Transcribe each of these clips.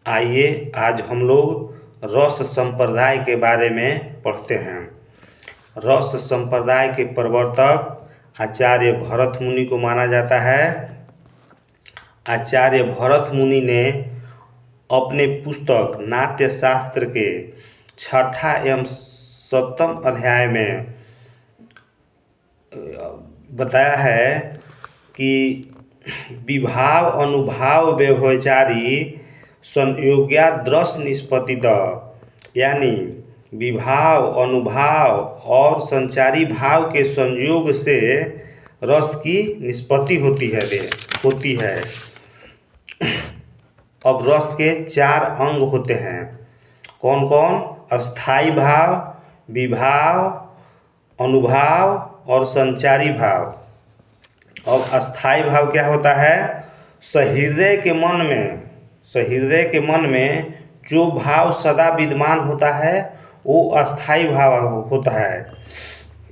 आइए आज हम लोग रस संप्रदाय के बारे में पढ़ते हैं। रस संप्रदाय के प्रवर्तक आचार्य भरत मुनि को माना जाता है। आचार्य भरत मुनि ने अपने पुस्तक नाट्य शास्त्र के छठा एवं सप्तम अध्याय में बताया है कि विभाव अनुभाव व्यभिचारी संयोगाद्रस निष्पत्तितः, यानी विभाव अनुभाव और संचारी भाव के संयोग से रस की निष्पत्ति होती है। अब रस के 4 अंग होते हैं। कौन कौन? अस्थाई भाव, विभाव, अनुभाव और संचारी भाव। अब अस्थाई भाव क्या होता है? सहृदय के मन में जो भाव सदा विद्यमान होता है वो अस्थाई भाव होता है।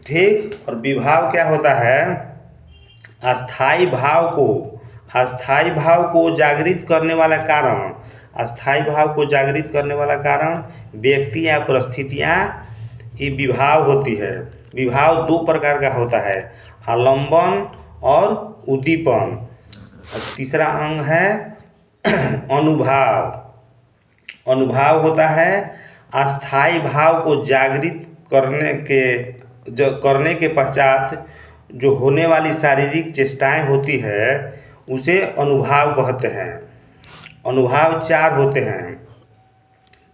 ठीक। और विभाव क्या होता है? अस्थाई भाव को जागृत करने वाला कारण व्यक्ति या परिस्थितियाँ ये विभाव होती है। विभाव 2 प्रकार का होता है, आलंबन और उद्दीपन। तीसरा अंग है अनुभाव होता है अस्थाई भाव को जागृत करने के पश्चात जो होने वाली शारीरिक चेष्टाएं होती है उसे अनुभाव कहते हैं। अनुभाव 4 होते हैं,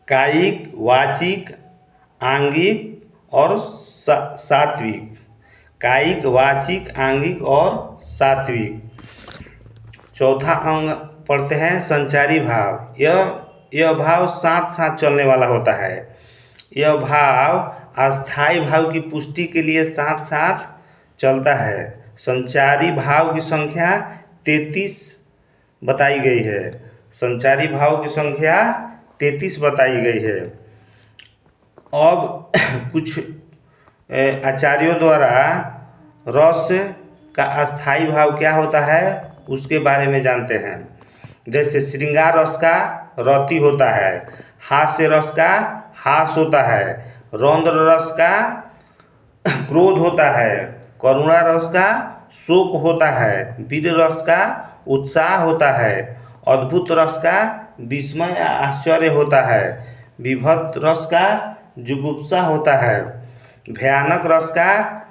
कायिक, वाचिक, आंगिक और सात्विक। कायिक, वाचिक, आंगिक और सात्विक। चौथा अंग पढ़ते हैं संचारी भाव। यह भाव साथ साथ चलने वाला होता है। यह भाव अस्थाई भाव की पुष्टि के लिए साथ साथ चलता है। संचारी भाव की संख्या 33 बताई गई है। संचारी भाव की संख्या 33 बताई गई है। अब कुछ आचार्यों द्वारा रस का अस्थाई भाव क्या होता है उसके बारे में जानते हैं। जैसे श्रृंगार रस का रति होता है, हास्य रस का हास होता है, रौद्र रस का क्रोध होता है, करुणा रस का शोक होता है, वीर रस का उत्साह होता है, अद्भुत रस का विस्मय या आश्चर्य होता है, विभत्स रस का जुगुप्सा होता है, भयानक रस का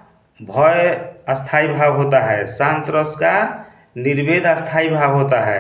भय अस्थाई भाव होता है, शांत रस का निर्वेद अस्थाई भाव होता है।